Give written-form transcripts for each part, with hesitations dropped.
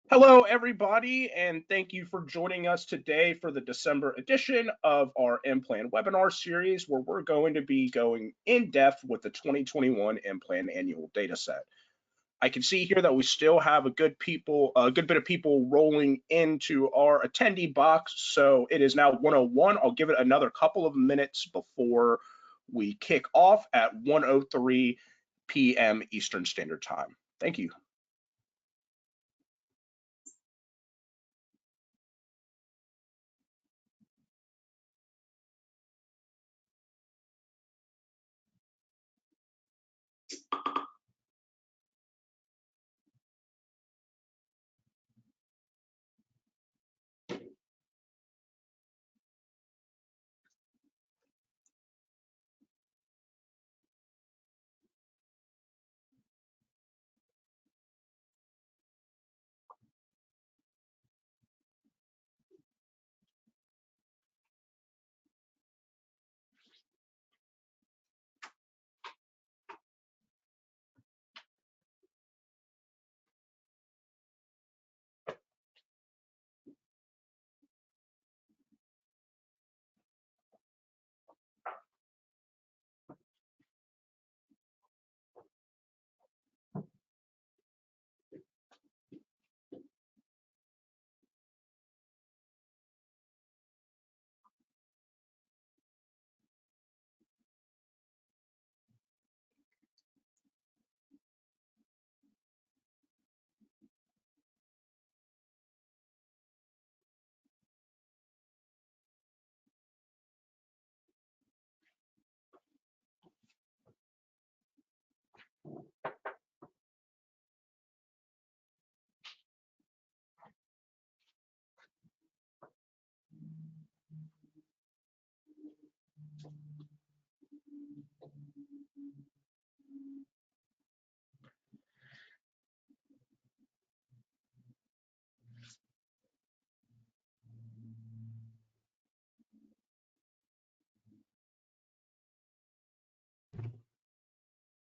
Hello, everybody, and thank you for joining us today for the December edition of our IMPLAN webinar series, where we're going to be going in depth with the 2021 IMPLAN annual dataset. I can see here that we still have a good bit of people rolling into our attendee box, so it is now 1:01. I'll give it another couple of minutes before we kick off at 1:03 p.m. Eastern Standard Time. Thank you.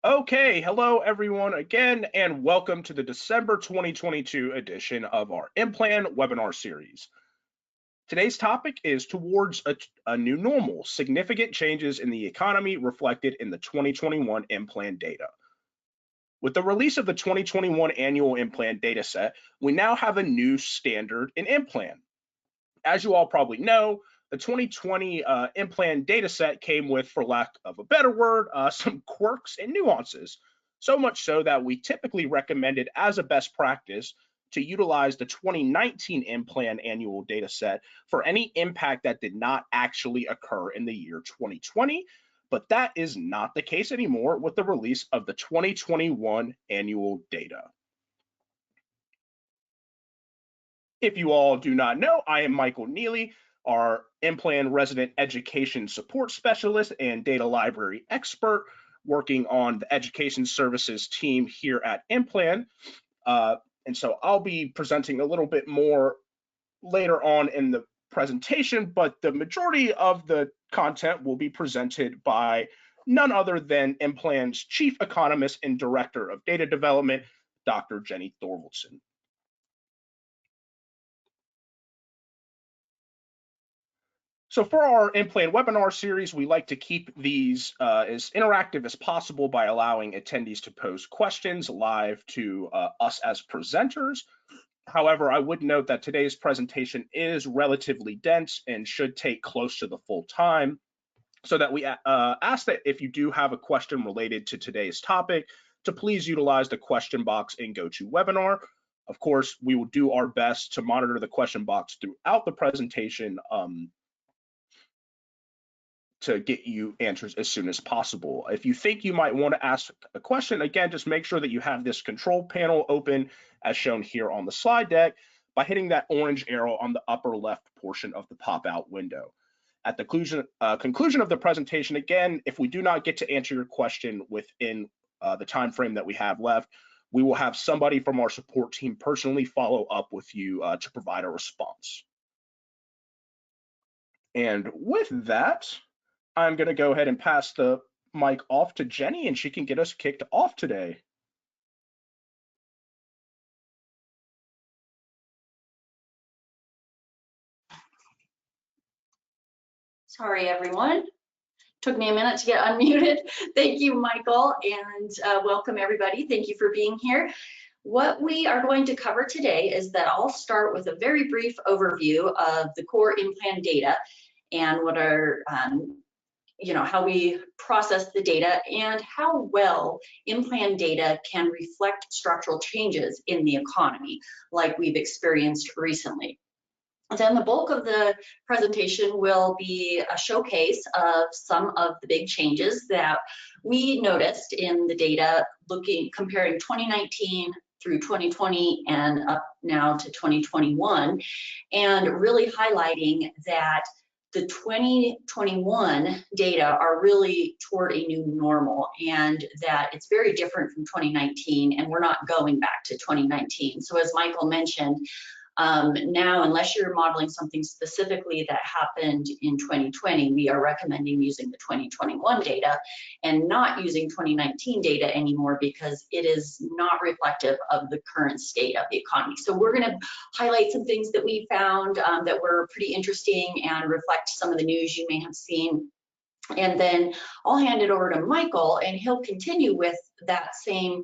Okay, hello everyone again, and welcome to the December 2022 edition of our IMPLAN webinar series. Today's topic is towards a new normal, significant changes in the economy reflected in the 2021 IMPLAN data. With the release of the 2021 annual IMPLAN dataset, we now have a new standard in IMPLAN. As you all probably know, the 2020 IMPLAN dataset came with, for lack of a better word, some quirks and nuances. So much so that we typically recommend it as a best practice to utilize the 2019 IMPLAN annual dataset for any impact that did not actually occur in the year 2020. But that is not the case anymore with the release of the 2021 annual data. If you all do not know, I am Michael Nealy, our IMPLAN resident education support specialist and data library expert working on the education services team here at IMPLAN. And so I'll be presenting a little bit more later on in the presentation, but the majority of the content will be presented by none other than IMPLAN's chief economist and director of data development, Dr. Jenny Thorvaldsen. So for our IMPLAN webinar series, we like to keep these as interactive as possible by allowing attendees to pose questions live to us as presenters. However, I would note that today's presentation is relatively dense and should take close to the full time, so that we ask that if you do have a question related to today's topic, to please utilize the question box in GoToWebinar. Of course, we will do our best to monitor the question box throughout the presentation to get you answers as soon as possible. If you think you might want to ask a question, again, just make sure that you have this control panel open as shown here on the slide deck by hitting that orange arrow on the upper left portion of the pop-out window. At the conclusion of the presentation, again, if we do not get to answer your question within the time frame that we have left, we will have somebody from our support team personally follow up with you to provide a response. And with that, I'm going to go ahead and pass the mic off to Jenny, and she can get us kicked off today. Sorry, everyone. Took me a minute to get unmuted. Thank you, Michael, and welcome everybody. Thank you for being here. What we are going to cover today is that I'll start with a very brief overview of the core IMPLAN data and what are, how we process the data and how well IMPLAN data can reflect structural changes in the economy like we've experienced recently. Then the bulk of the presentation will be a showcase of some of the big changes that we noticed in the data, comparing 2019 through 2020 and up now to 2021, and really highlighting that the 2021 data are really toward a new normal, and that it's very different from 2019, and we're not going back to 2019. So as Michael mentioned, now, unless you're modeling something specifically that happened in 2020, we are recommending using the 2021 data and not using 2019 data anymore because it is not reflective of the current state of the economy. So we're going to highlight some things that we found that were pretty interesting and reflect some of the news you may have seen. And then I'll hand it over to Michael, and he'll continue with that same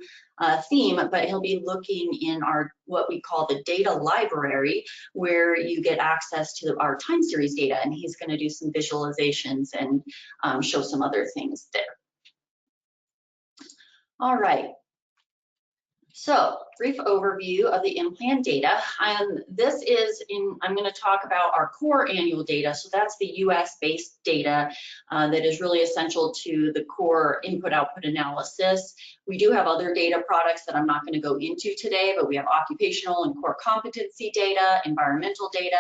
theme, but he'll be looking in our what we call the data library, where you get access to our time series data, and he's going to do some visualizations and show some other things there. All right. So, brief overview of the IMPLAN data. I'm going to talk about our core annual data. So that's the US-based data that is really essential to the core input-output analysis. We do have other data products that I'm not going to go into today, but we have occupational and core competency data, environmental data,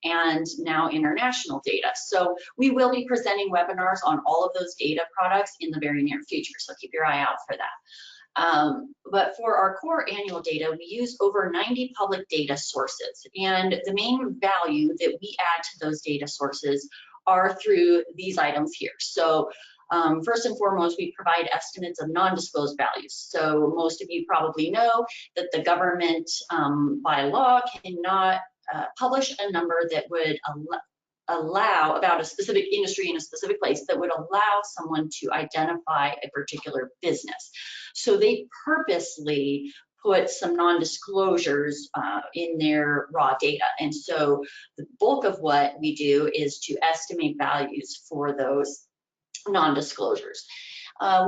and now international data. So we will be presenting webinars on all of those data products in the very near future. So keep your eye out for that. But for our core annual data, we use over 90 public data sources, and the main value that we add to those data sources are through these items here. So first and foremost, we provide estimates of non-disclosed values. So most of you probably know that the government by law cannot publish a number that would allow about a specific industry in a specific place that would allow someone to identify a particular business. So they purposely put some non-disclosures in their raw data. And so the bulk of what we do is to estimate values for those non-disclosures.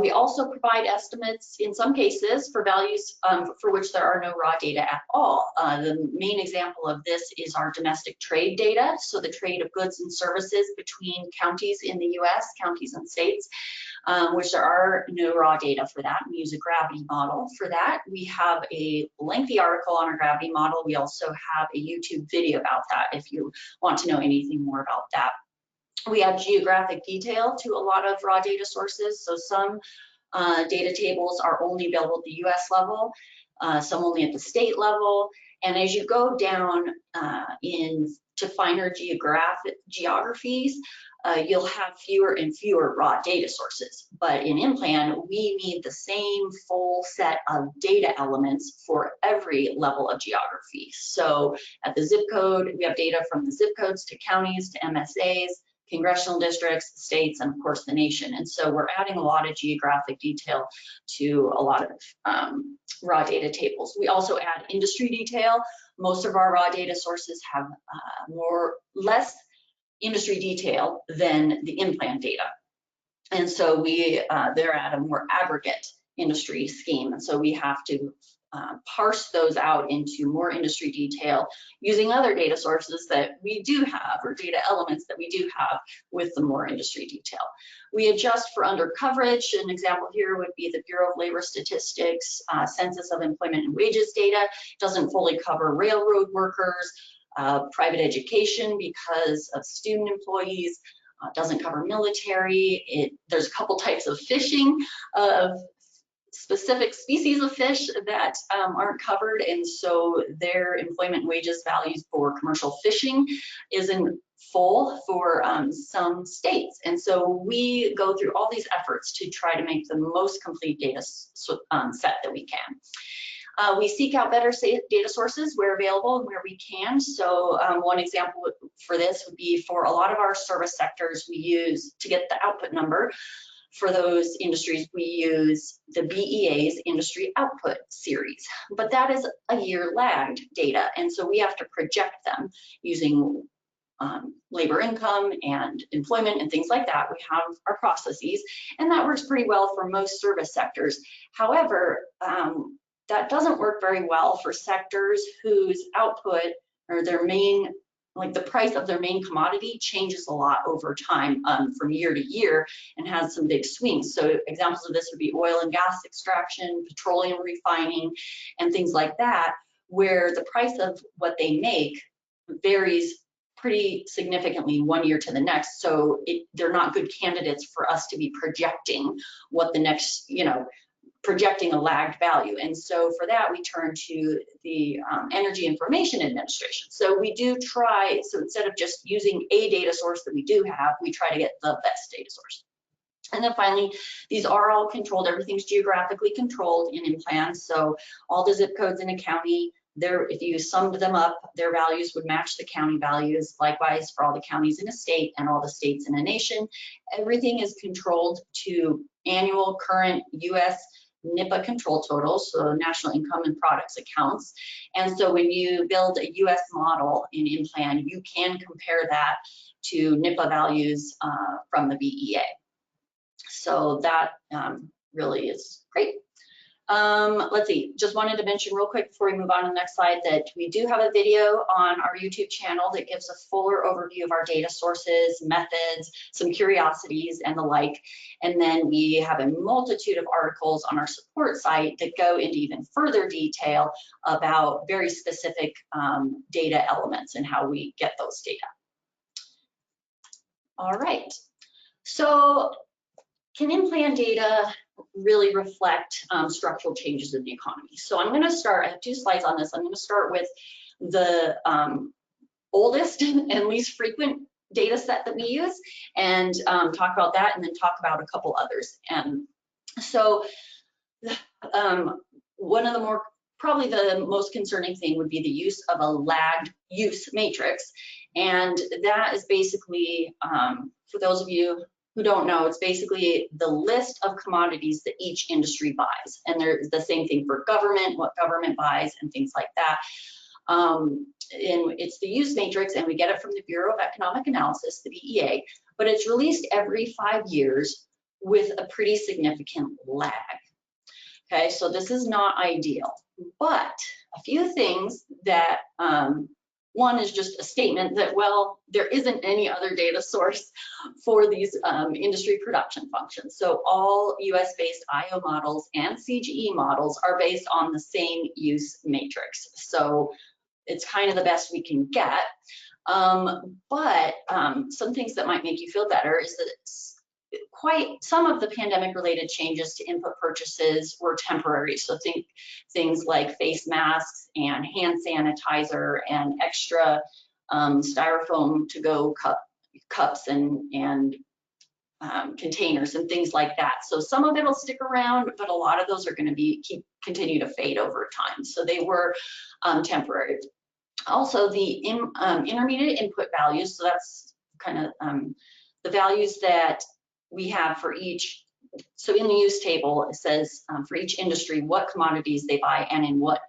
We also provide estimates in some cases for values for which there are no raw data at all. The main example of this is our domestic trade data, so the trade of goods and services between counties in the US, counties and states, which there are no raw data for that. We use a gravity model for that. We have a lengthy article on our gravity model. We also have a YouTube video about that if you want to know anything more about that. We add geographic detail to a lot of raw data sources. So some data tables are only available at the US level, some only at the state level. And as you go down to finer geographies, you'll have fewer and fewer raw data sources. But in IMPLAN, we need the same full set of data elements for every level of geography. So at the zip code, we have data from the zip codes to counties to MSAs, congressional districts, states, and of course the nation. And so we're adding a lot of geographic detail to a lot of raw data tables. We also add industry detail. Most of our raw data sources have less industry detail than the IMPLAN data. And so they're at a more aggregate industry scheme. And so we have to parse those out into more industry detail using other data sources that we do have, or data elements that we do have with the more industry detail. We adjust for under coverage. An example here would be the Bureau of Labor Statistics Census of Employment and Wages data. It doesn't fully cover railroad workers, private education because of student employees, doesn't cover military. There's a couple types of fishing, of specific species of fish that aren't covered, and so their employment wages values for commercial fishing isn't full for some states. And so we go through all these efforts to try to make the most complete data set that we can. We seek out better data sources where available and where we can. So one example for this would be for a lot of our service sectors, we use to get the output number. For those industries, we use the BEA's industry output series, but that is a year lagged data. And so we have to project them using labor income and employment and things like that. We have our processes, and that works pretty well for most service sectors. However, that doesn't work very well for sectors whose output or their main, like the price of their main commodity changes a lot over time from year to year and has some big swings. So examples of this would be oil and gas extraction, petroleum refining, and things like that, where the price of what they make varies pretty significantly one year to the next. So they're not good candidates for us to be projecting what the next, projecting a lagged value. And so for that, we turn to the Energy Information Administration. So we do try, so instead of just using a data source that we do have, we try to get the best data source. And then finally, these are all controlled. Everything's geographically controlled in IMPLAN. So all the zip codes in a county, if you summed them up, their values would match the county values. Likewise, for all the counties in a state and all the states in a nation, everything is controlled to annual current US NIPA control totals, so National Income and Products Accounts. And so when you build a US model in IMPLAN, you can compare that to NIPA values from the BEA. So that really is great. Let's see, just wanted to mention real quick before we move on to the next slide that we do have a video on our YouTube channel that gives a fuller overview of our data sources, methods, some curiosities and the like. And then we have a multitude of articles on our support site that go into even further detail about very specific data elements and how we get those data. All right, so can IMPLAN data really reflect structural changes in the economy? So I'm going to start, I have 2 slides on this. I'm going to start with the oldest and least frequent data set that we use and talk about that, and then talk about a couple others. And so one of the probably the most concerning thing would be the use of a lagged use matrix. And that is basically, for those of you who don't know, it's basically the list of commodities that each industry buys. And there's the same thing for government, what government buys and things like that. And it's the use matrix, and we get it from the Bureau of Economic Analysis, the BEA, but it's released every 5 years with a pretty significant lag. Okay, so this is not ideal, but a few things that, one is just a statement that, well, there isn't any other data source for these industry production functions. So all US-based IO models and CGE models are based on the same use matrix. So it's kind of the best we can get. But some things that might make you feel better is that some of the pandemic related changes to input purchases were temporary. So think things like face masks and hand sanitizer and extra styrofoam to go cups and containers and things like that. So some of it will stick around, but a lot of those are going to continue to fade over time. So they were temporary. Also, the intermediate input values, so that's kind of the values that we have for each. So in the use table, it says for each industry what commodities they buy and in what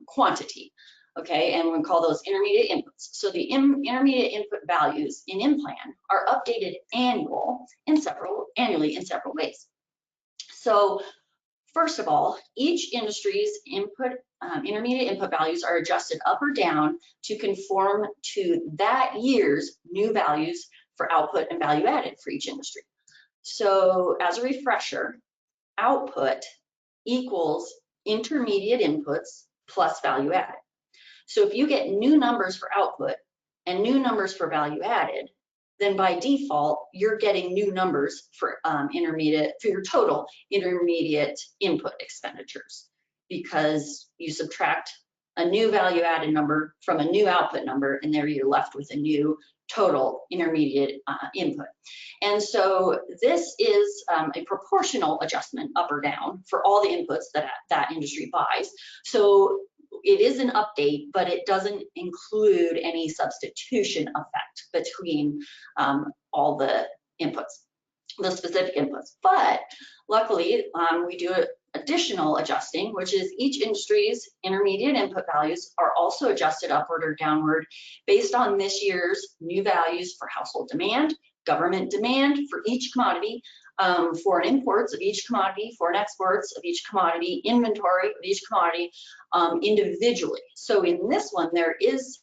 quantity. Okay, and we call those intermediate inputs. So the intermediate input values in IMPLAN are updated annually in several ways. So first of all, each industry's intermediate input values are adjusted up or down to conform to that year's new values for output and value added for each industry. So as a refresher, output equals intermediate inputs plus value added. So if you get new numbers for output and new numbers for value added, then by default, you're getting new numbers for your total intermediate input expenditures, because you subtract a new value added number from a new output number, and there you're left with a new total intermediate input. And so this is a proportional adjustment up or down for all the inputs that industry buys. So it is an update, but it doesn't include any substitution effect between all the inputs, the specific inputs. But luckily, we do additional adjusting, which is each industry's intermediate input values are also adjusted upward or downward based on this year's new values for household demand, government demand for each commodity, foreign imports of each commodity, foreign exports of each commodity, inventory of each commodity individually. So in this one, there is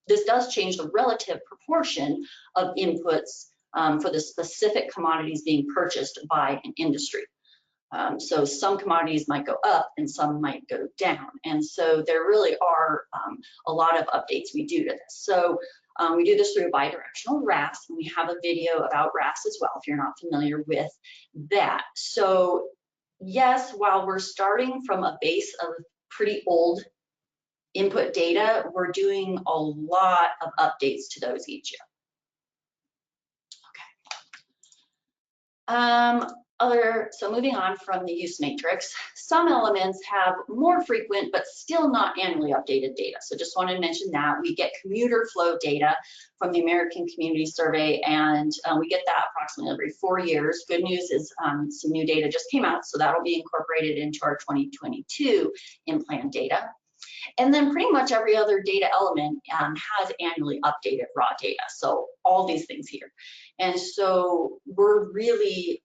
this does change the relative proportion of inputs for the specific commodities being purchased by an industry. So some commodities might go up and some might go down. And so there really are a lot of updates we do to this. So we do this through a bidirectional RAS, and we have a video about RAS as well if you're not familiar with that. So yes, while we're starting from a base of pretty old input data, we're doing a lot of updates to those each year. So moving on from the use matrix, some elements have more frequent but still not annually updated data. So just want to mention that we get commuter flow data from the American Community Survey, and we get that approximately every 4 years. Good news is some new data just came out, so that'll be incorporated into our 2022 IMPLAN data. And then pretty much every other data element has annually updated raw data. So all these things here. And so we're really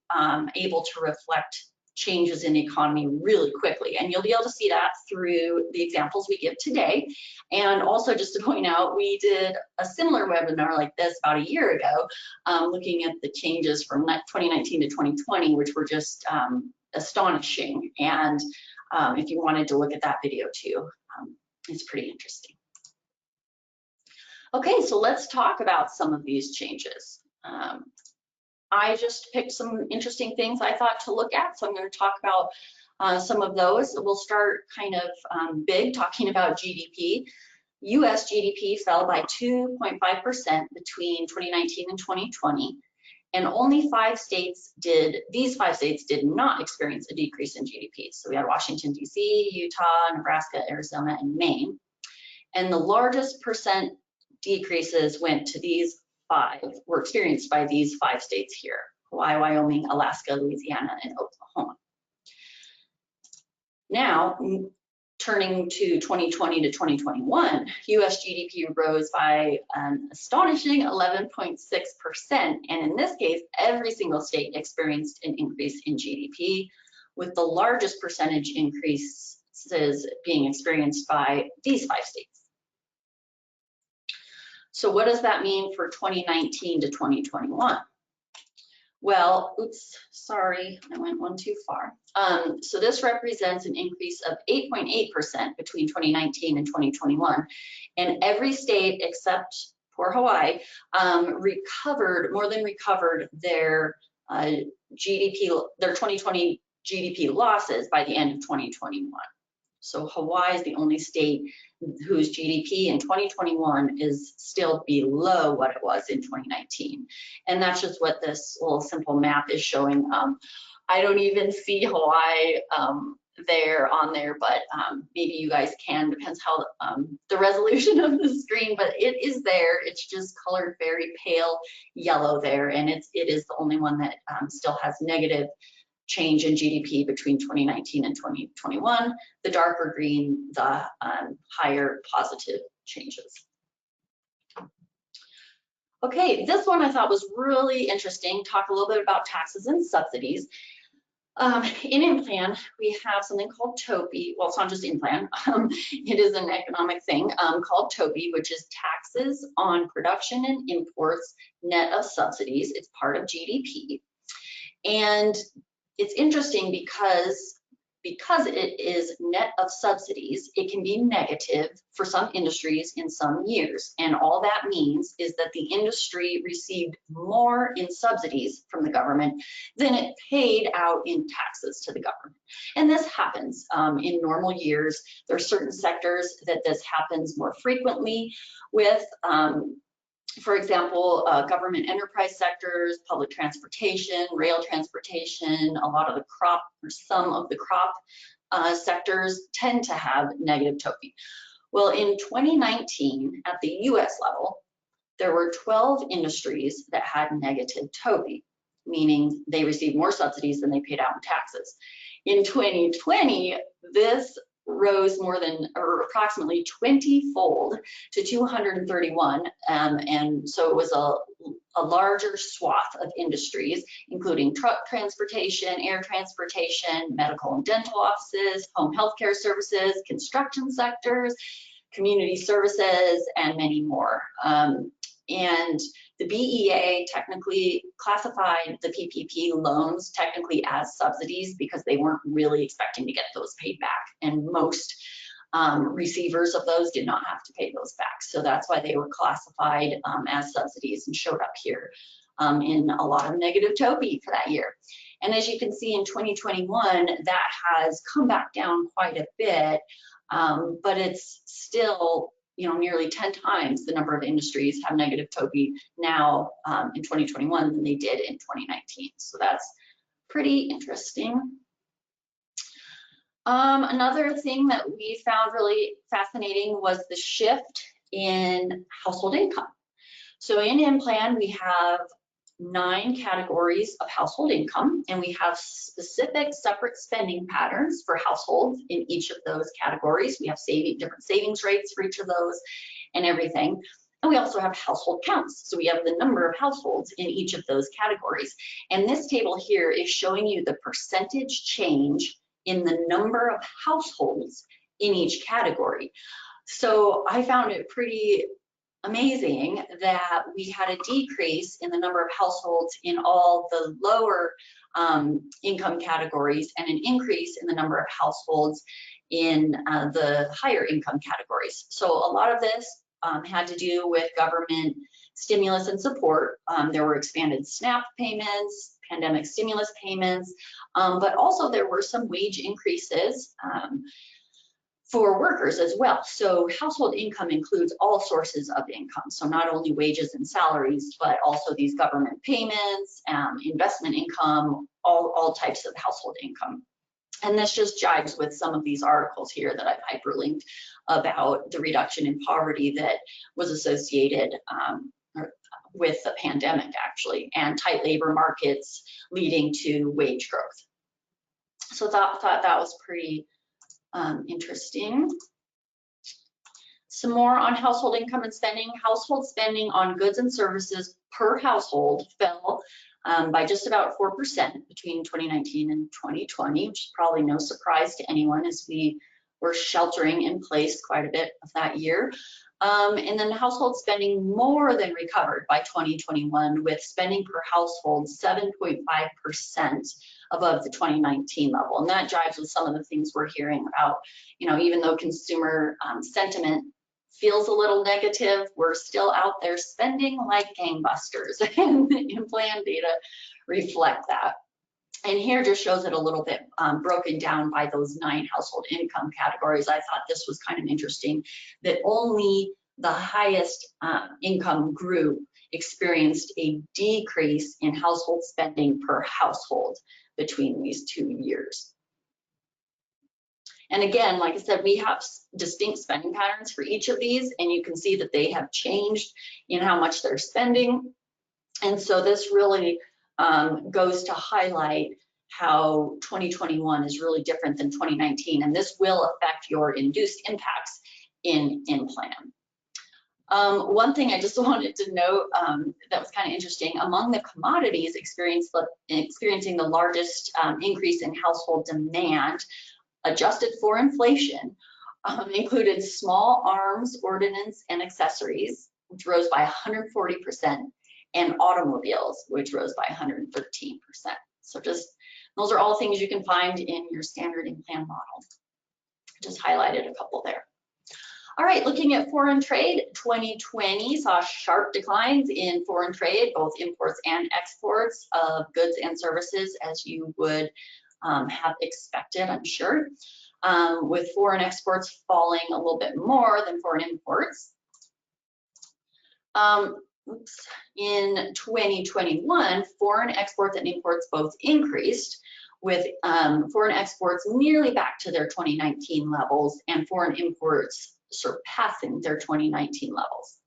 able to reflect changes in the economy really quickly. And you'll be able to see that through the examples we give today. And also just to point out, we did a similar webinar like this about a year ago, looking at the changes from 2019 to 2020, which were just astonishing. And if you wanted to look at that video too, it's pretty interesting. Okay, so let's talk about some of these changes. I just picked some interesting things I thought to look at, so I'm going to talk about some of those. We'll start kind of big, talking about GDP. US GDP fell by 2.5% between 2019 and 2020, and only these five states did not experience a decrease in GDP. So we had Washington, DC, Utah, Nebraska, Arizona, and Maine. And the largest percent decreases were experienced by these 5 states here: Hawaii, Wyoming, Alaska, Louisiana, and Oklahoma. Now, turning to 2020 to 2021, US GDP rose by an astonishing 11.6%. And in this case, every single state experienced an increase in GDP, with the largest percentage increases being experienced by these 5 states. So what does that mean for 2019 to 2021? Well, oops, sorry, I went one too far. So this represents an increase of 8.8% between 2019 and 2021. And every state except for Hawaii more than recovered their GDP, their 2020 GDP losses by the end of 2021. So Hawaii is the only state whose GDP in 2021 is still below what it was in 2019. And that's just what this little simple map is showing. I don't even see Hawaii on there, but maybe you guys can, depends how the resolution of the screen, but it is there. It's just colored very pale yellow there, and it is the only one that still has negative change in GDP between 2019 and 2021. The darker green, the higher positive changes. Okay, this one I thought was really interesting. Talk a little bit about taxes and subsidies. In IMPLAN, we have something called TOPI. Well, it's not just IMPLAN. It is an economic thing called TOPI, which is taxes on production and imports net of subsidies. It's part of GDP. And it's interesting because because it is net of subsidies, it can be negative for some industries in some years. And all that means is that the industry received more in subsidies from the government than it paid out in taxes to the government. And this happens in normal years. There are certain sectors that this happens more frequently with. For example, government enterprise sectors, public transportation, rail transportation, a lot of the crop or some of the crop sectors tend to have negative TOPI. Well, in 2019, at the US level, there were 12 industries that had negative TOPI, meaning they received more subsidies than they paid out in taxes. In 2020, this rose more than, or approximately 20-fold to 231, and so it was a larger swath of industries, including truck transportation, air transportation, medical and dental offices, home healthcare services, construction sectors, community services, and many more. And the BEA technically classified the PPP loans technically as subsidies because they weren't really expecting to get those paid back. And most receivers of those did not have to pay those back. So that's why they were classified as subsidies and showed up here in a lot of negative TOPI for that year. And as you can see in 2021, that has come back down quite a bit, but it's still, you know, nearly 10 times the number of industries have negative TOPI now in 2021 than they did in 2019. So that's pretty interesting. Another thing that we found really fascinating was the shift in household income. So in IMPLAN, we have 9 categories of household income, and we have specific separate spending patterns for households in each of those categories. We have different savings rates for each of those and everything. And we also have household counts. So we have the number of households in each of those categories. And this table here is showing you the percentage change in the number of households in each category. So I found it pretty amazing that we had a decrease in the number of households in all the lower income categories and an increase in the number of households in the higher income categories. So a lot of this had to do with government stimulus and support. There were expanded SNAP payments, pandemic stimulus payments, but also there were some wage increases for workers as well. So household income includes all sources of income. So not only wages and salaries, but also these government payments, investment income, all types of household income. And this just jives with some of these articles here that I've hyperlinked about the reduction in poverty that was associated with the pandemic, actually, and tight labor markets leading to wage growth. So thought that was pretty interesting. Some more on household income and spending. Household spending on goods and services per household fell by just about 4% between 2019 and 2020, which is probably no surprise to anyone as we were sheltering in place quite a bit of that year. And then household spending more than recovered by 2021, with spending per household 7.5% above the 2019 level. And that jives with some of the things we're hearing about, you know, even though consumer sentiment feels a little negative, we're still out there spending like gangbusters, and the IMPLAN data reflect that. And here just shows it a little bit broken down by those 9 household income categories. I thought this was kind of interesting that only the highest income group experienced a decrease in household spending per household between these 2 years. And again, like I said, we have distinct spending patterns for each of these, and you can see that they have changed in how much they're spending. And so this really goes to highlight how 2021 is really different than 2019, and this will affect your induced impacts in IMPLAN. One thing I just wanted to note that was kind of interesting, among the commodities experiencing the largest increase in household demand, adjusted for inflation, included small arms, ordnance, and accessories, which rose by 140%, and automobiles, which rose by 113%. So just Those are all things you can find in your standard IMPLAN model. Just highlighted a couple there. All right, looking at foreign trade, 2020 saw sharp declines in foreign trade, both imports and exports of goods and services, as you would have expected, I'm sure, with foreign exports falling a little bit more than foreign imports. In 2021, foreign exports and imports both increased, with foreign exports nearly back to their 2019 levels and foreign imports surpassing their 2019 levels.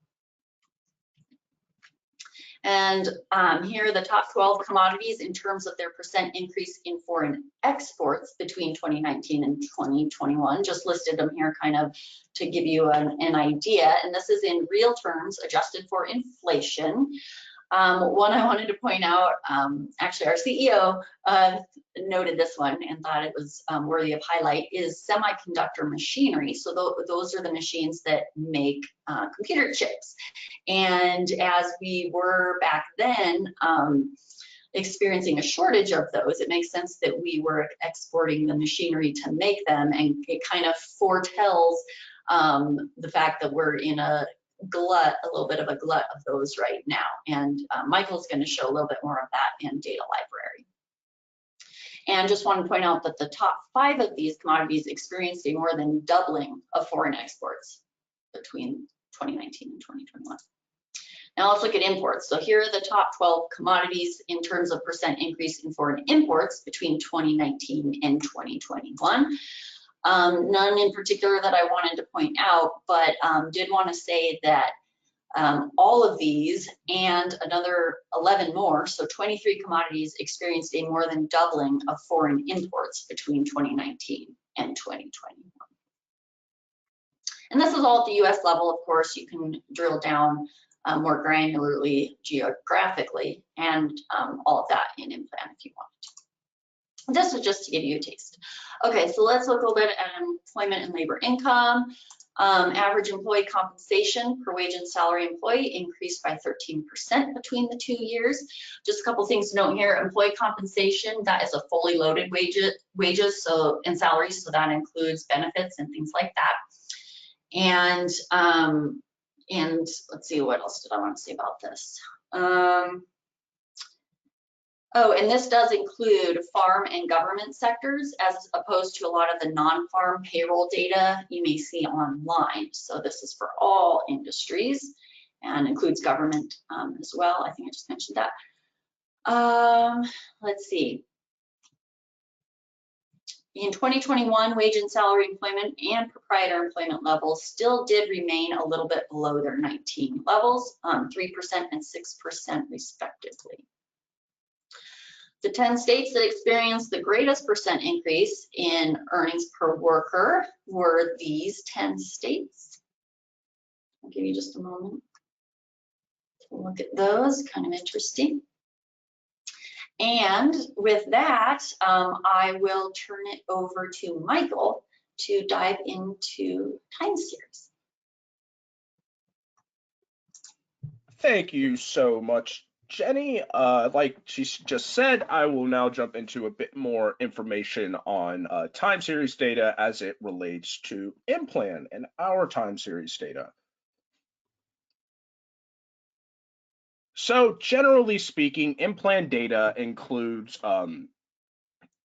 And here are the top 12 commodities in terms of their percent increase in foreign exports between 2019 and 2021. Just listed them here kind of to give you an idea. And this is in real terms, adjusted for inflation. One I wanted to point out, actually our CEO noted this one and thought it was worthy of highlight, is semiconductor machinery. So those are the machines that make computer chips. And as we were back then experiencing a shortage of those, it makes sense that we were exporting the machinery to make them, and it kind of foretells the fact that we're in a little bit of a glut of those right now. And Michael's going to show a little bit more of that in Data Library. And just want to point out that the top 5 of these commodities experienced a more than doubling of foreign exports between 2019 and 2021. Now let's look at imports. So here are the top 12 commodities in terms of percent increase in foreign imports between 2019 and 2021. None in particular that I wanted to point out, but did want to say that all of these and another 11 more, so 23 commodities, experienced a more than doubling of foreign imports between 2019 and 2021. And this is all at the US level. Of course, you can drill down more granularly geographically and all of that in IMPLAN if you want. This is just to give you a taste. Okay, so let's look a little bit at employment and labor income. Average employee compensation per wage and salary employee increased by 13% between the 2 years. Just a couple things to note here. Employee compensation, that is a fully loaded wages so and salaries, so that includes benefits and things like that. And let's see, what else did I want to say about this? Oh, and this does include farm and government sectors as opposed to a lot of the non-farm payroll data you may see online. So this is for all industries and includes government as well. I think I just mentioned that. Let's see. In 2021, wage and salary employment and proprietor employment levels still did remain a little bit below their 19 levels, 3% and 6% respectively. The 10 states that experienced the greatest percent increase in earnings per worker were these 10 states. I'll give you just a moment to look at those, kind of interesting. And with that, I will turn it over to Michael to dive into time series. Thank you so much, Jenny. Like she just said, I will now jump into a bit more information on time series data as it relates to IMPLAN and our time series data. So generally speaking, IMPLAN data includes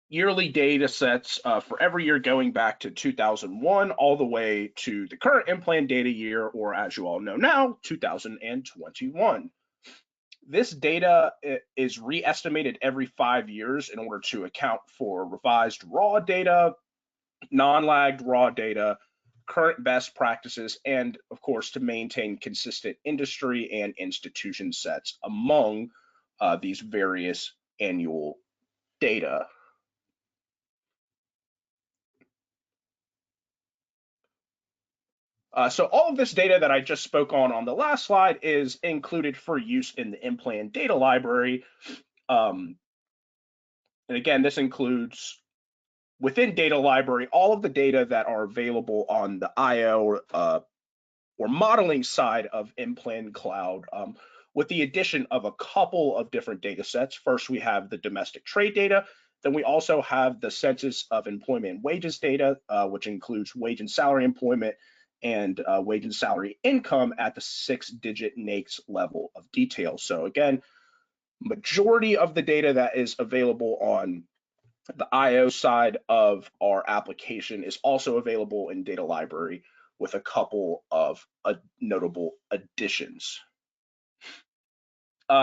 yearly data sets for every year going back to 2001 all the way to the current IMPLAN data year, or as you all know now, 2021. This data is re-estimated every 5 years in order to account for revised raw data, non-lagged raw data, current best practices, and of course to maintain consistent industry and institution sets among these various annual data. So all of this data that I just spoke on the last slide is included for use in the IMPLAN Data Library. And again, this includes within Data Library all of the data that are available on the IO or modeling side of IMPLAN Cloud, with the addition of a couple of different data sets. First, we have the domestic trade data, Then we also have the Census of Employment and Wages data, which includes wage and salary employment and wage and salary income at the 6-digit NAICS level of detail. So again, majority of the data that is available on the IO side of our application is also available in Data Library with a couple of notable additions.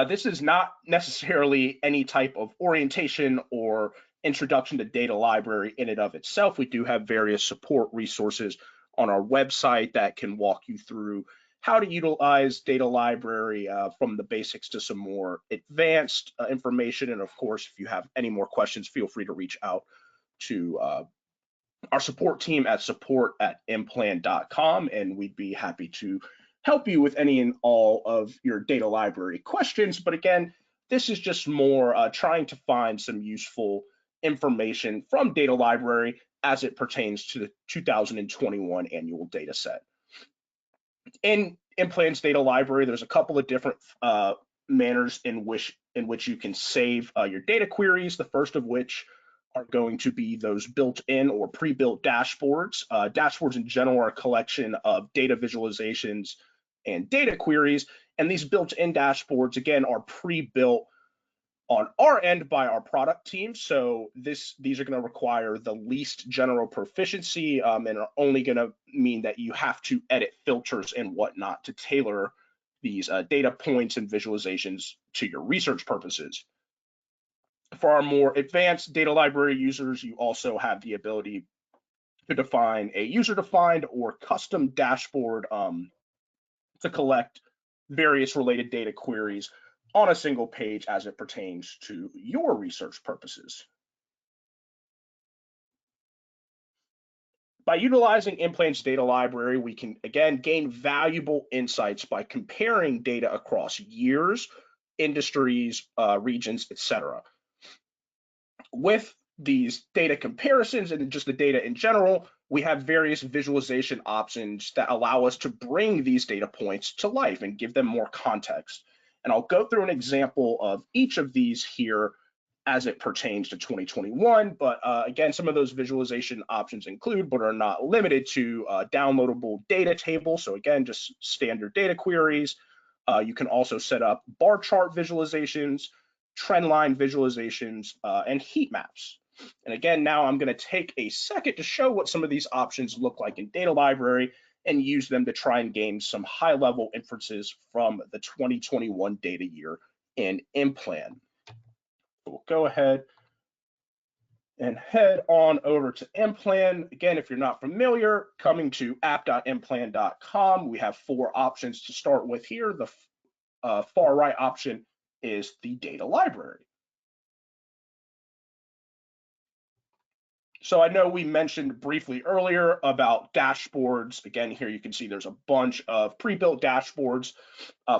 This is not necessarily any type of orientation or introduction to Data Library in and of itself. We do have various support resources on our website that can walk you through how to utilize Data Library from the basics to some more advanced information. And of course, if you have any more questions, feel free to reach out to our support team at support@implan.com, and we'd be happy to help you with any and all of your Data Library questions. But again, this is just more trying to find some useful information from Data Library as it pertains to the 2021 annual data set. In IMPLAN's Data Library, there's a couple of different manners in which you can save your data queries, the first of which are going to be those built-in or pre-built dashboards. Dashboards in general are a collection of data visualizations and data queries, and these built-in dashboards, again, are pre-built on our end by our product team. So these are going to require the least general proficiency and are only going to mean that you have to edit filters and whatnot to tailor these data points and visualizations to your research purposes. For our more advanced Data Library users, you also have the ability to define a user-defined or custom dashboard to collect various related data queries on a single page as it pertains to your research purposes. By utilizing IMPLAN's Data Library, we can again gain valuable insights by comparing data across years, industries, regions, etc. With these data comparisons and just the data in general, we have various visualization options that allow us to bring these data points to life and give them more context. And I'll go through an example of each of these here as it pertains to 2021. But again, some of those visualization options include, but are not limited to, downloadable data tables. So again, just standard data queries. You can also set up bar chart visualizations, trend line visualizations, and heat maps. And again, now I'm going to take a second to show what some of these options look like in Data Library and use them to try and gain some high-level inferences from the 2021 data year in IMPLAN. We'll go ahead and head on over to IMPLAN. Again, if you're not familiar, coming to app.implan.com, we have 4 options to start with here. The far right option is the Data Library. So I know we mentioned briefly earlier about dashboards. Again, here you can see there's a bunch of pre-built dashboards.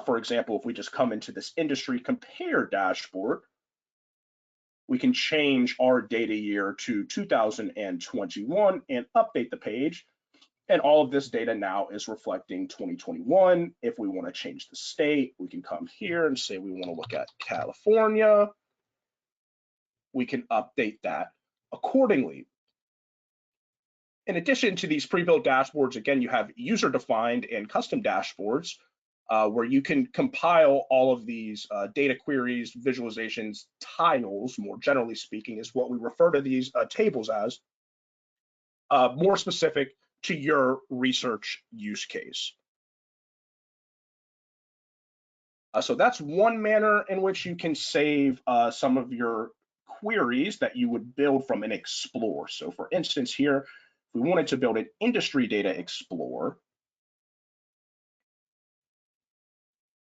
For example, if we just come into this industry compare dashboard, we can change our data year to 2021 and update the page. And all of this data now is reflecting 2021. If we want to change the state, we can come here and say we want to look at California. We can update that accordingly. In addition to these pre-built dashboards, again, you have user-defined and custom dashboards where you can compile all of these data queries, visualizations, tiles, more generally speaking, is what we refer to these tables as, more specific to your research use case. So that's one manner in which you can save some of your queries that you would build from an Explorer. So for instance here, if we wanted to build an industry data Explorer,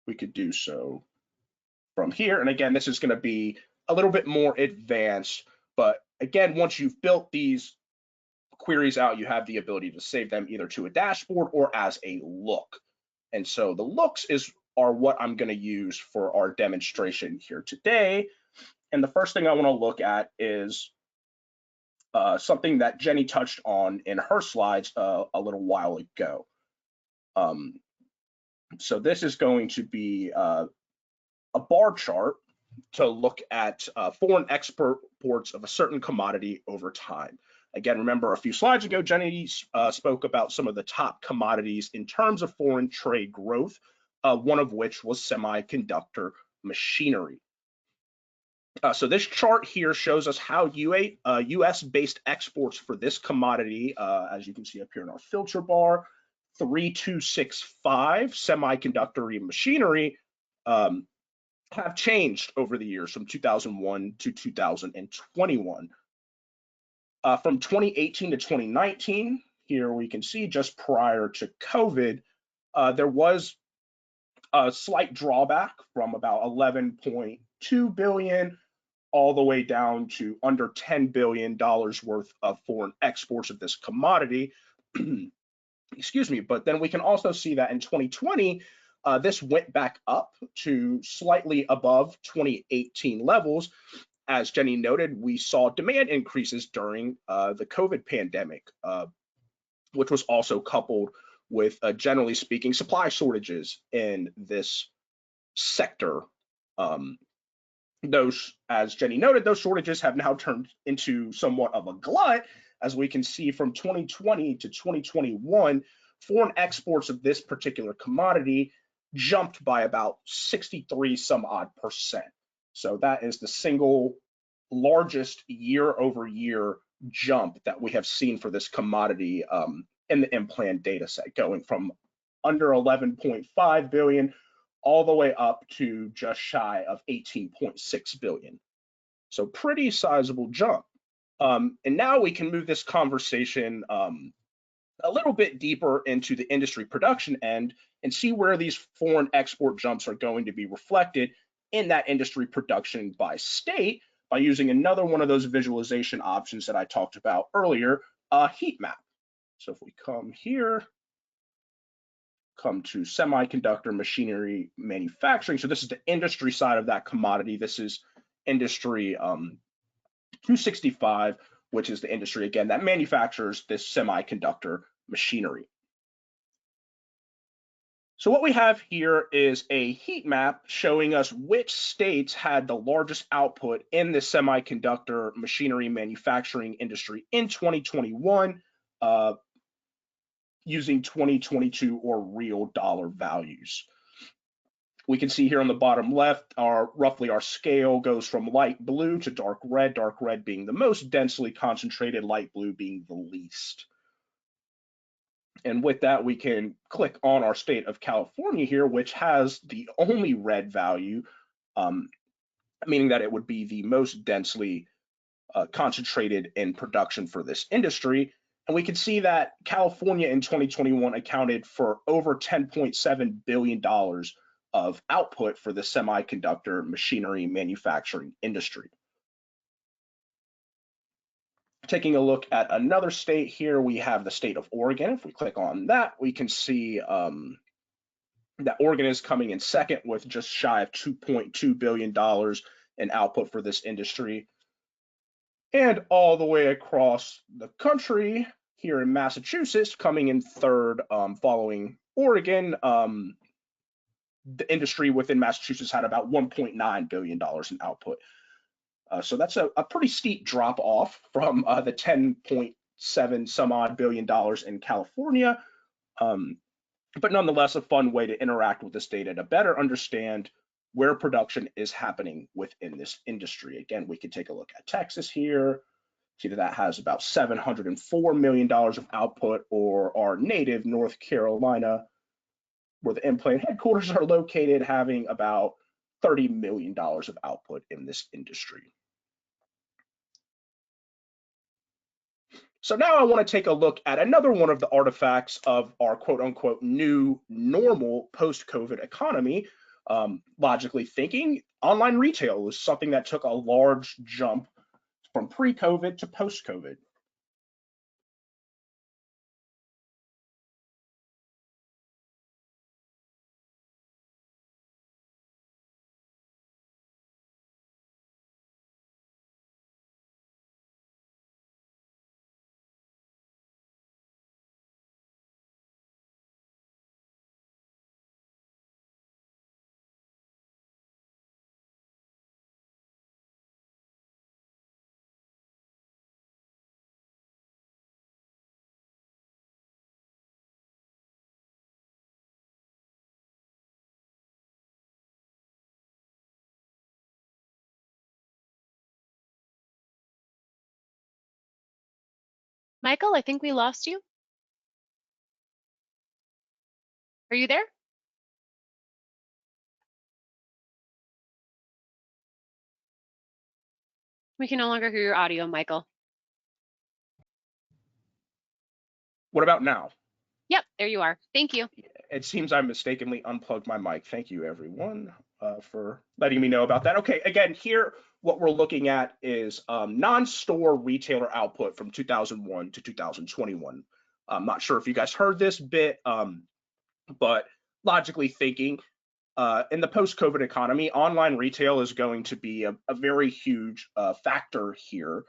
we could do so from here. And again, this is going to be a little bit more advanced, but again, once you've built these queries out, you have the ability to save them either to a dashboard or as a look. And so the looks are what I'm going to use for our demonstration here today. And the first thing I want to look at is something that Jenny touched on in her slides a little while ago. So this is going to be a bar chart to look at foreign exports of a certain commodity over time. Again, remember a few slides ago, Jenny spoke about some of the top commodities in terms of foreign trade growth, one of which was semiconductor machinery. So this chart here shows us how US-based exports for this commodity, as you can see up here in our filter bar, 3265 semiconductor machinery, have changed over the years from 2001 to 2021. From 2018 to 2019, here we can see just prior to COVID, there was a slight drawback from about 11.2 billion all the way down to under $10 billion worth of foreign exports of this commodity. Excuse me, but then we can also see that in 2020, this went back up to slightly above 2018 levels. As Jenny noted, we saw demand increases during the COVID pandemic, which was also coupled with, generally speaking, supply shortages in this sector. Those, as Jenny noted, those shortages have now turned into somewhat of a glut, as we can see from 2020 to 2021, foreign exports of this particular commodity jumped by about 63 some odd percent. So that is the single largest year-over-year jump that we have seen for this commodity in the IMPLAN data set, going from under 11.5 billion all the way up to just shy of 18.6 billion. So pretty sizable jump. And now we can move this conversation a little bit deeper into the industry production end and see where these foreign export jumps are going to be reflected in that industry production by state by using another one of those visualization options that I talked about earlier, a heat map. So if we come here, come to semiconductor machinery manufacturing. So this is the industry side of that commodity. This is industry 265, which is the industry, again, that manufactures this semiconductor machinery. So what we have here is a heat map showing us which states had the largest output in the semiconductor machinery manufacturing industry in 2021, using 2022 or real dollar values. We can see here on the bottom left, roughly our scale goes from light blue to dark red being the most densely concentrated, light blue being the least. And with that, we can click on our state of California here, which has the only red value, meaning that it would be the most densely concentrated in production for this industry. And we can see that California in 2021 accounted for over $10.7 billion of output for the semiconductor machinery manufacturing industry. Taking a look at another state here, we have the state of Oregon. If we click on that, we can see that Oregon is coming in second with just shy of $2.2 billion in output for this industry. And all the way across the country, here in Massachusetts, coming in third, following Oregon, the industry within Massachusetts had about $1.9 billion in output. So that's a pretty steep drop off from the 10.7 some odd billion dollars in California, but nonetheless a fun way to interact with this data to better understand where production is happening within this industry. Again, we can take a look at Texas here, see that has about $704 million of output, or our native North Carolina, where the IMPLAN headquarters are located, having about $30 million of output in this industry. So now I want to take a look at another one of the artifacts of our quote unquote new normal post-COVID economy. Logically thinking, online retail was something that took a large jump from pre-COVID to post-COVID. Michael, I think we lost you. Are you there? We can no longer hear your audio, Michael. What about now? Yep, there you are. Thank you. It seems I mistakenly unplugged my mic. Thank you, everyone, for letting me know about that. Okay, again, here, what we're looking at is non-store retailer output from 2001 to 2021. I'm not sure if you guys heard this bit, but logically thinking, in the post-COVID economy, online retail is going to be a very huge factor here.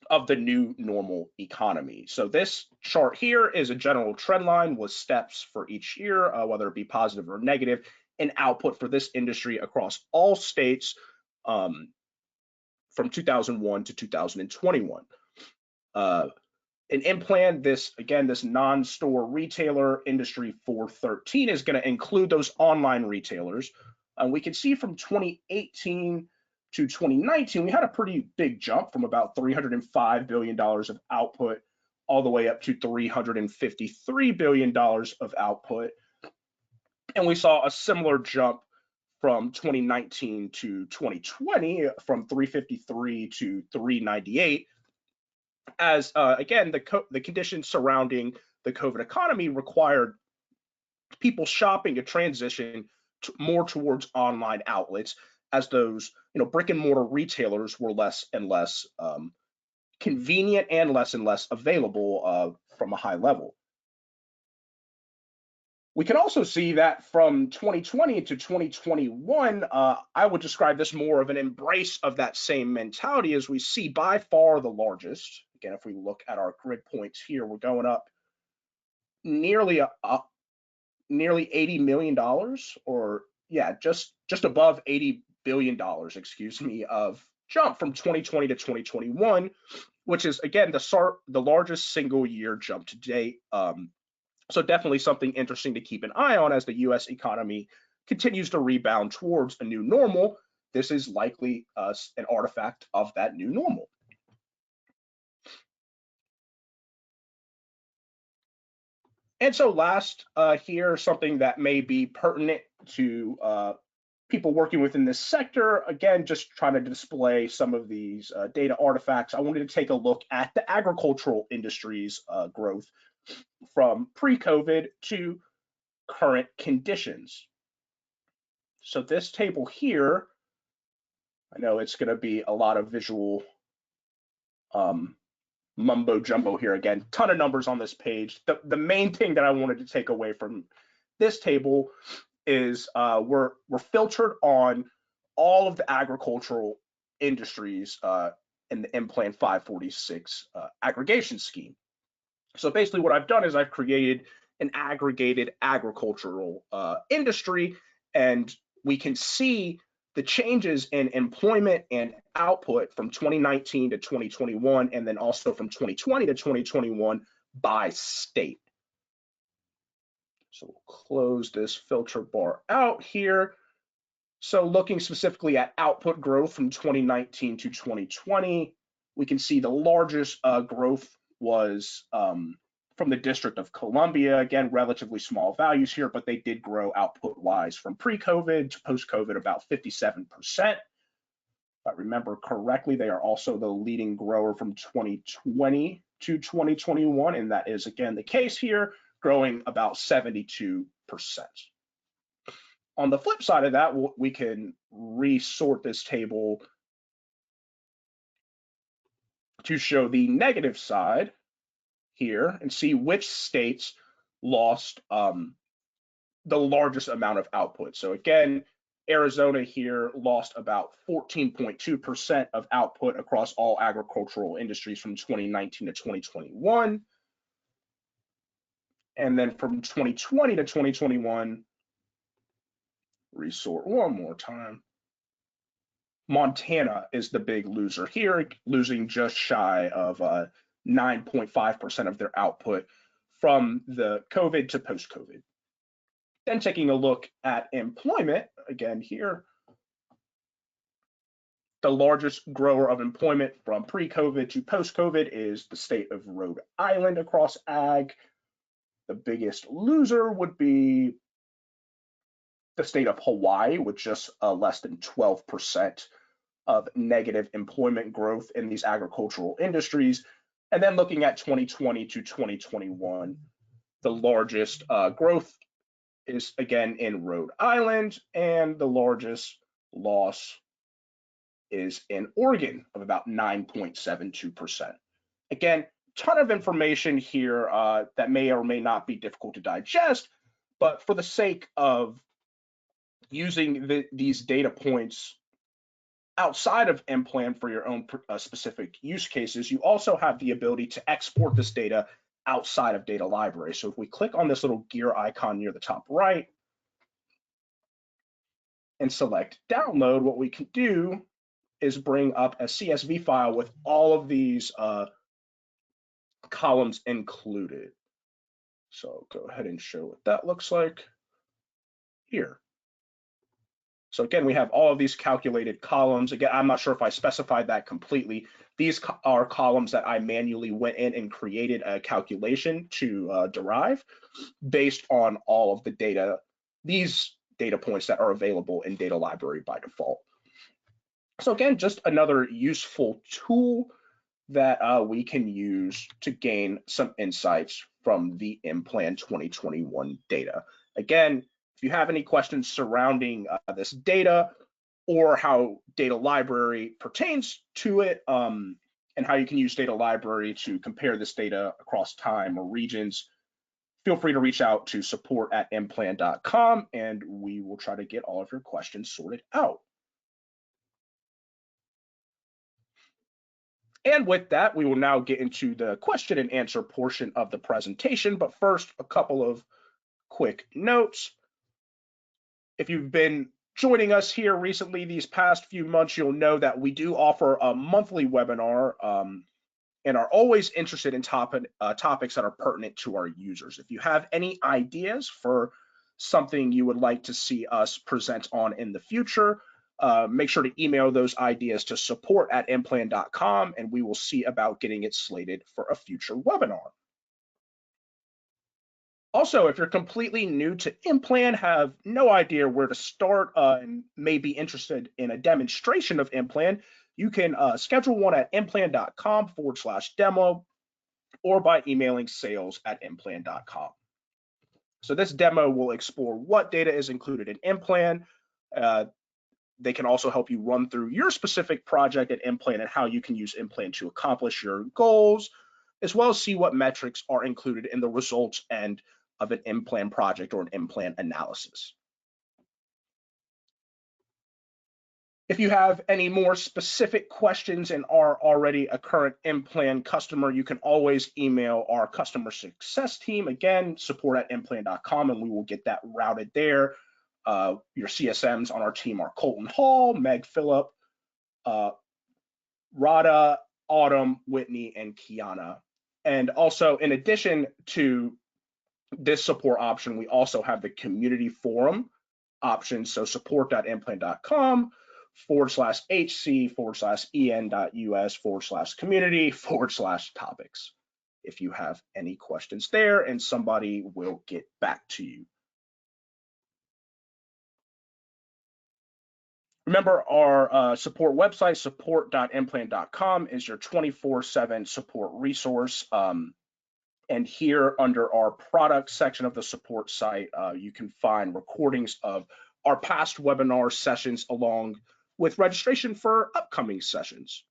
Of the new normal economy. So this chart here is a general trend line with steps for each year, whether it be positive or negative, in output for this industry across all states from 2001 to 2021. In IMPLAN, this non-store retailer industry 413 is going to include those online retailers. We can see from 2018 to 2019, we had a pretty big jump from about $305 billion of output all the way up to $353 billion of output. And we saw a similar jump from 2019 to 2020 from 353 to 398 as, again, the conditions surrounding the COVID economy required people shopping to transition more towards online outlets as those brick and mortar retailers were less and less convenient and less available from a high level. We can also see that from 2020 to 2021, I would describe this more of an embrace of that same mentality as we see by far the largest. Again, if we look at our grid points here, we're going up nearly $80 million, or yeah, just above $80 billion, excuse me, of jump from 2020 to 2021, which is again the largest single year jump to date. So definitely something interesting to keep an eye on as the U.S. economy continues to rebound towards a new normal. This is likely an artifact of that new normal. And so last here, something that may be pertinent to people working within this sector, again, just trying to display some of these data artifacts. I wanted to take a look at the agricultural industry's growth from pre-COVID to current conditions. So this table here, I know it's going to be a lot of visual mumbo jumbo here. Again, ton of numbers on this page. The main thing that I wanted to take away from this table is we're filtered on all of the agricultural industries in the IMPLAN 546 aggregation scheme. So basically what I've done is I've created an aggregated agricultural industry, and we can see the changes in employment and output from 2019 to 2021, and then also from 2020 to 2021 by state. So we'll close this filter bar out here. So looking specifically at output growth from 2019 to 2020, we can see the largest growth was from the District of Columbia. Again, relatively small values here, but they did grow output-wise from pre-COVID to post-COVID about 57%. If I remember correctly, they are also the leading grower from 2020 to 2021, and that is again the case here, growing about 72%. On the flip side of that, we can resort this table to show the negative side here and see which states lost the largest amount of output. So again, Arizona here lost about 14.2% of output across all agricultural industries from 2019 to 2021. And then from 2020 to 2021, resort one more time. Montana is the big loser here, losing just shy of 9.5% of their output from the COVID to post-COVID. Then taking a look at employment, again here, The largest grower of employment from pre-COVID to post-COVID is the state of Rhode Island across ag. The biggest loser would be the state of Hawaii, with just less than 12% of negative employment growth in these agricultural industries. And then looking at 2020 to 2021, the largest growth is again in Rhode Island, and the largest loss is in Oregon of about 9.72%. Again, ton of information here that may or may not be difficult to digest, but for the sake of using these data points outside of IMPLAN for your own specific use cases, you also have the ability to export this data outside of data library. So if we click on this little gear icon near the top right and select download, what we can do is bring up a CSV file with all of these columns included. So I'll go ahead and show what that looks like here. So again, we have all of these calculated columns. Again, I'm not sure if I specified that completely. These are columns that I manually went in and created a calculation to derive based on all of the data, these data points that are available in data library by default. So again, just another useful tool that we can use to gain some insights from the IMPLAN 2021 data. Again, if you have any questions surrounding this data or how data library pertains to it, and how you can use data library to compare this data across time or regions, feel free to reach out to support@implan.com and we will try to get all of your questions sorted out. And with that, we will now get into the question and answer portion of the presentation. But first, a couple of quick notes. If you've been joining us here recently, these past few months, you'll know that we do offer a monthly webinar and are always interested in topics that are pertinent to our users. If you have any ideas for something you would like to see us present on in the future, make sure to email those ideas to support@implan.com and we will see about getting it slated for a future webinar. Also, if you're completely new to IMPLAN, have no idea where to start, and may be interested in a demonstration of IMPLAN, you can schedule one at implan.com/demo or by emailing sales@implan.com. So this demo will explore what data is included in IMPLAN. They can also help you run through your specific project at IMPLAN and how you can use IMPLAN to accomplish your goals, as well as see what metrics are included in the results end of an IMPLAN project or an IMPLAN analysis. If you have any more specific questions and are already a current IMPLAN customer, you can always email our customer success team, again, support@implan.com, and we will get that routed there. Your CSMs on our team are Colton Hall, Meg Phillip, Rada, Autumn, Whitney, and Kiana. And also, in addition to this support option, we also have the community forum option. So support.implan.com/hc/en.us/community/topics. If you have any questions there, and somebody will get back to you. Remember, our support website, support.implan.com, is your 24/7 support resource. And here under our product section of the support site, you can find recordings of our past webinar sessions along with registration for upcoming sessions.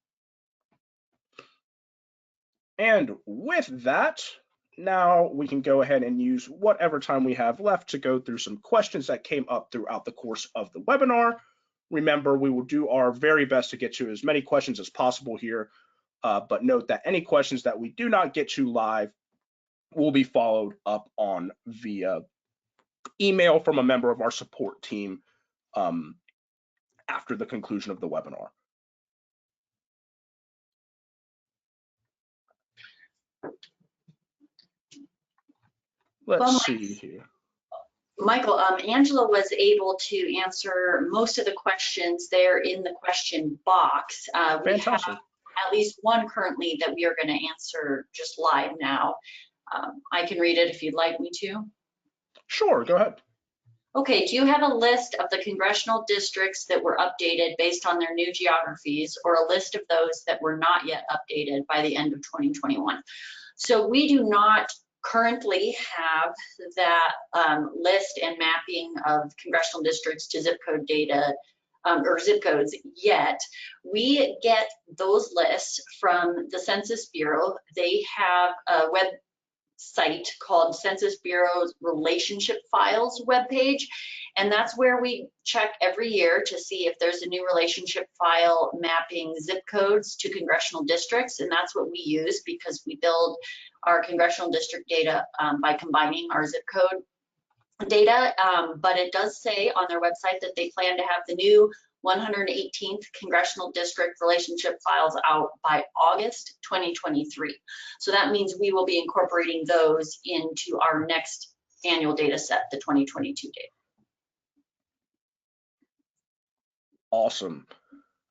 And with that, now we can go ahead and use whatever time we have left to go through some questions that came up throughout the course of the webinar. Remember, we will do our very best to get to as many questions as possible here, but note that any questions that we do not get to live will be followed up on via email from a member of our support team after the conclusion of the webinar. Let's see here. Michael, Angela was able to answer most of the questions there in the question box. We have Fantastic. at least one currently that we are going to answer just live now. I can read it if you'd like me to. Sure, go ahead. Okay, do you have a list of the congressional districts that were updated based on their new geographies, or a list of those that were not yet updated by the end of 2021? So we do not currently have that list and mapping of congressional districts to zip code data or zip codes yet. We get those lists from the Census Bureau. They have a website called Census Bureau's Relationship Files webpage, and that's where we check every year to see if there's a new relationship file mapping zip codes to congressional districts, and that's what we use because we build our congressional district data by combining our zip code data, but it does say on their website that they plan to have the new 118th congressional district relationship files out by August 2023. So that means we will be incorporating those into our next annual data set, the 2022 data. Awesome.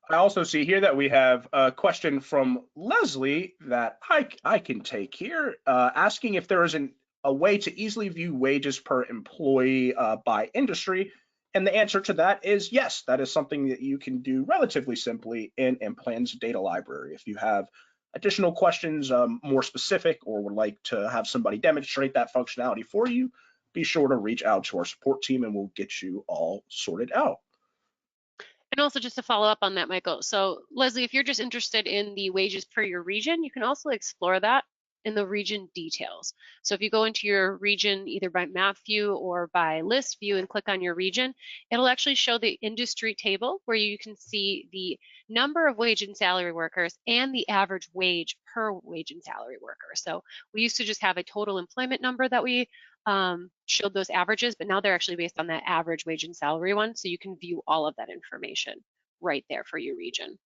I also see here that we have a question from Leslie that I can take here, asking if there is a way to easily view wages per employee by industry. And the answer to that is yes, that is something that you can do relatively simply in IMPLAN's data library. If you have additional questions, more specific, or would like to have somebody demonstrate that functionality for you, be sure to reach out to our support team and we'll get you all sorted out. And also just to follow up on that, Michael. So Leslie, if you're just interested in the wages per your region, you can also explore that in the region details. So if you go into your region, either by map view or by list view and click on your region, it'll actually show the industry table where you can see the number of wage and salary workers and the average wage per wage and salary worker. So we used to just have a total employment number that we showed those averages, but now they're actually based on that average wage and salary one. So you can view all of that information right there for your region.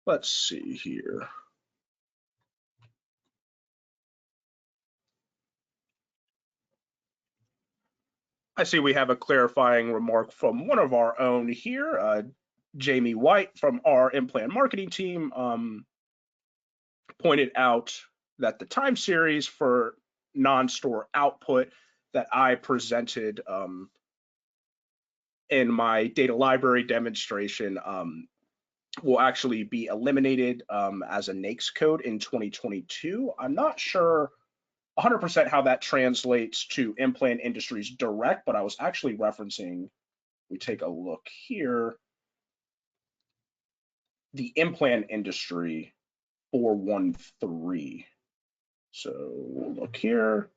Let's see here. I see we have a clarifying remark from one of our own here, Jamie White from our IMPLAN marketing team pointed out that the time series for non-store output that I presented in my data library demonstration will actually be eliminated as a NAICS code in 2022. I'm not sure 100% how that translates to IMPLAN Industries Direct, but I was actually referencing, we take a look here, the IMPLAN Industry 413. So we'll look here.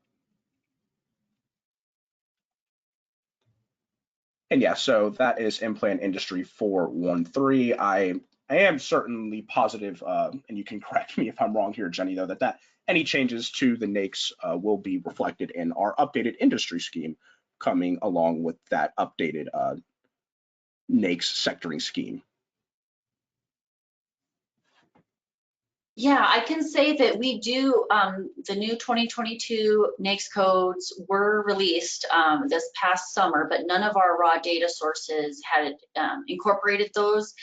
And yeah, so that is IMPLAN Industry 413. I am certainly positive, and you can correct me if I'm wrong here, Jenny, though, that any changes to the NAICS will be reflected in our updated industry scheme coming along with that updated NAICS sectoring scheme. Yeah, I can say that we do, the new 2022 NAICS codes were released this past summer, but none of our raw data sources had incorporated those.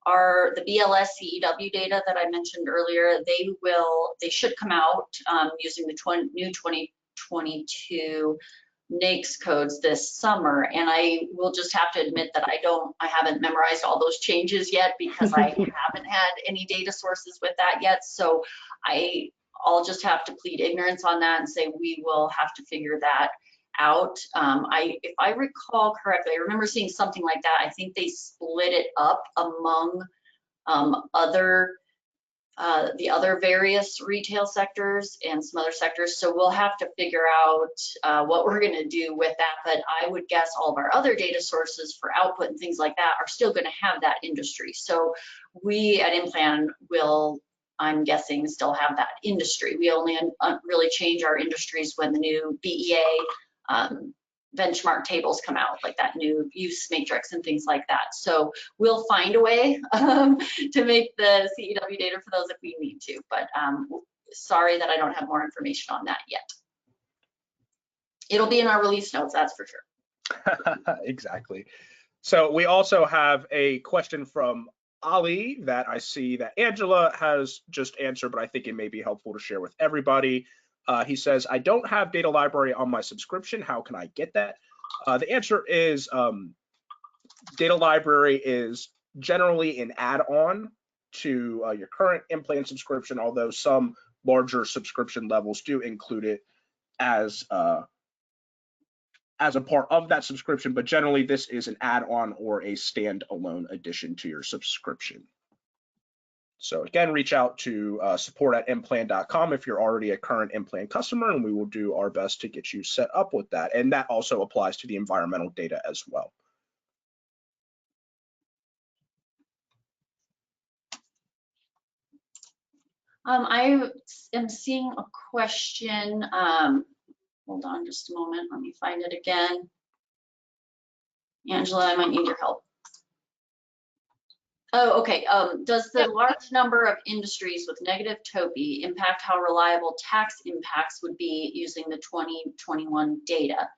The BLS CEW data that I mentioned earlier, they should come out using the new 2022 NAICS codes this summer, and I will just have to admit that I haven't memorized all those changes yet because I haven't had any data sources with that yet. So I'll just have to plead ignorance on that and say we will have to figure that out. If I recall correctly, I remember seeing something like that. I think they split it up among the other various retail sectors and some other sectors. So we'll have to figure out what we're going to do with that. But I would guess all of our other data sources for output and things like that are still going to have that industry. So we at IMPLAN will, I'm guessing, still have that industry. We only really change our industries when the new BEA benchmark tables come out, like that new use matrix and things like that. So we'll find a way to make the CEW data for those if we need to, but sorry that I don't have more information on that yet. It'll be in our release notes, that's for sure. Exactly. So we also have a question from Ali that I see that Angela has just answered, but I think it may be helpful to share with everybody. He says, I don't have data library on my subscription. How can I get that? The answer is data library is generally an add-on to your current IMPLAN subscription, although some larger subscription levels do include it as a part of that subscription, but generally this is an add-on or a standalone addition to your subscription. So again, reach out to support@implan.com if you're already a current IMPLAN customer, and we will do our best to get you set up with that. And that also applies to the environmental data as well. I am seeing a question. Hold on just a moment, let me find it again. Angela, I might need your help. Oh, okay. Does the large number of industries with negative TOPI impact how reliable tax impacts would be using the 2021 data?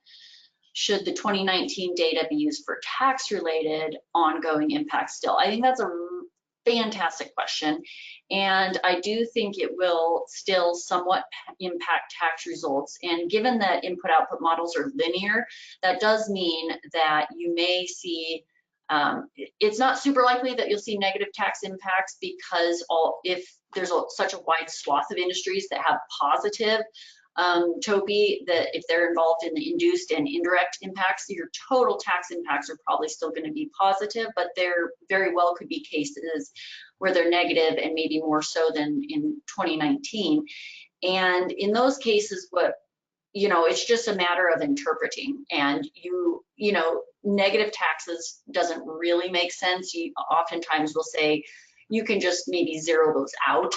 Should the 2019 data be used for tax-related ongoing impacts still? I think that's a fantastic question. And I do think it will still somewhat impact tax results. And given that input-output models are linear, that does mean that you may see it's not super likely that you'll see negative tax impacts because if there's such a wide swath of industries that have positive TOPI, that if they're involved in the induced and indirect impacts, your total tax impacts are probably still going to be positive, but there very well could be cases where they're negative and maybe more so than in 2019. And in those cases, it's just a matter of interpreting, and negative taxes doesn't really make sense. You oftentimes will say you can just maybe zero those out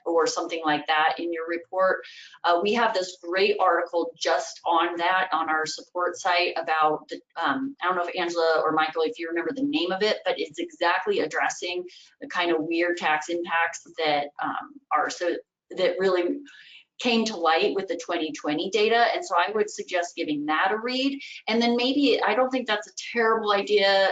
or something like that in your report. We have this great article just on that on our support site about I don't know if Angela or Michael, if you remember the name of it, but it's exactly addressing the kind of weird tax impacts that that really came to light with the 2020 data. And so I would suggest giving that a read. And then maybe, I don't think that's a terrible idea.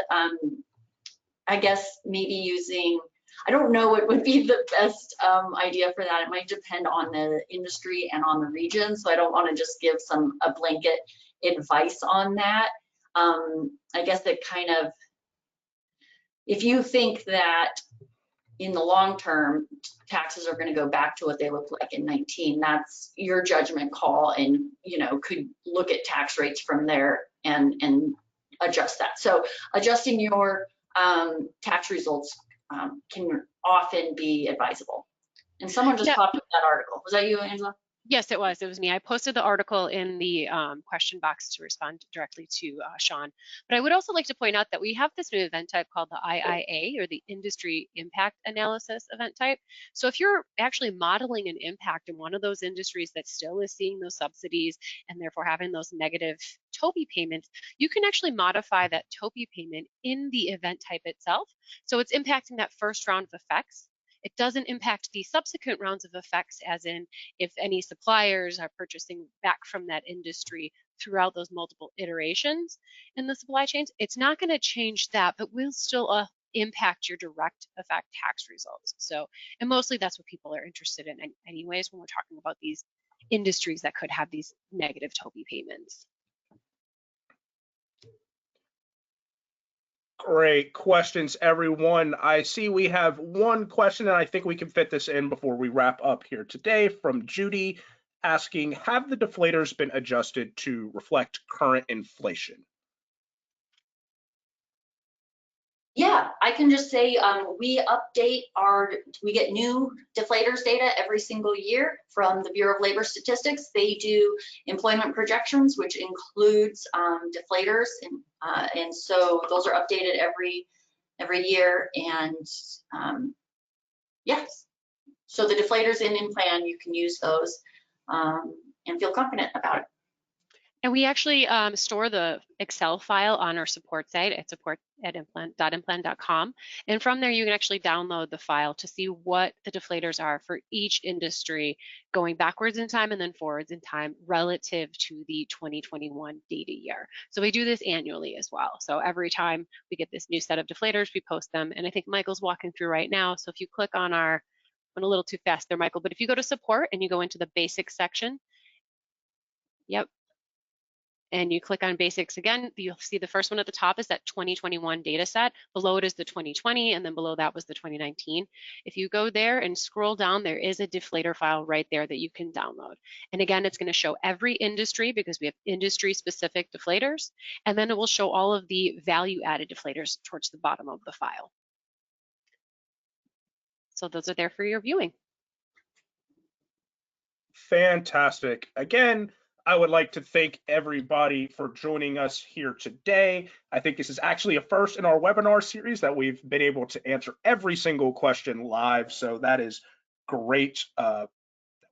I guess maybe using, I don't know what would be the best idea for that. It might depend on the industry and on the region. So I don't want to just give a blanket advice on that. I guess that kind of, if you think that in the long term, taxes are going to go back to what they looked like in 19, that's your judgment call, and could look at tax rates from there and adjust that. So adjusting your tax results can often be advisable. And someone just popped up that article. Was that you, Angela? Yes, it was me. I posted the article in the question box to respond directly to Sean. But I would also like to point out that we have this new event type called the IIA, or the Industry Impact Analysis event type. So if you're actually modeling an impact in one of those industries that still is seeing those subsidies and therefore having those negative TOPI payments, you can actually modify that TOPI payment in the event type itself. So it's impacting that first round of effects. It doesn't impact the subsequent rounds of effects, as in if any suppliers are purchasing back from that industry throughout those multiple iterations in the supply chains. It's not going to change that, but will still impact your direct effect tax results. So, and mostly that's what people are interested in anyways when we're talking about these industries that could have these negative TOPI payments. Great questions, everyone. I see we have one question, and I think we can fit this in before we wrap up here today, from Judy, asking, have the deflators been adjusted to reflect current inflation? Yeah, I can just say we get new deflators data every single year from the Bureau of Labor Statistics. They do employment projections, which includes deflators, and so those are updated every year. And yes, so the deflators in IMPLAN, you can use those and feel confident about it. And we actually store the Excel file on our support site at support.implan.com. And from there, you can actually download the file to see what the deflators are for each industry going backwards in time and then forwards in time relative to the 2021 data year. So we do this annually as well. So every time we get this new set of deflators, we post them. And I think Michael's walking through right now. So if you click on our, went a little too fast there, Michael, but if you go to support and you go into the basics section, yep, and you click on basics again, you'll see the first one at the top is that 2021 data set. Below it is the 2020, and then below that was the 2019. If you go there and scroll down, there is a deflator file right there that you can download. And again, it's going to show every industry because we have industry-specific deflators, and then it will show all of the value-added deflators towards the bottom of the file. So those are there for your viewing. Fantastic. Again, I would like to thank everybody for joining us here today. I think this is actually a first in our webinar series that we've been able to answer every single question live. So that is great.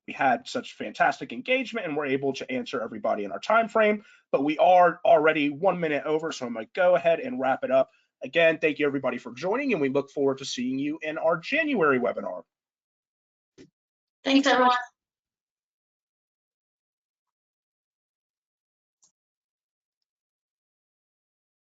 We had such fantastic engagement and we're able to answer everybody in our time frame, but we are already 1 minute over. So I'm going to go ahead and wrap it up. Again, thank you everybody for joining, and we look forward to seeing you in our January webinar. Thanks, everyone.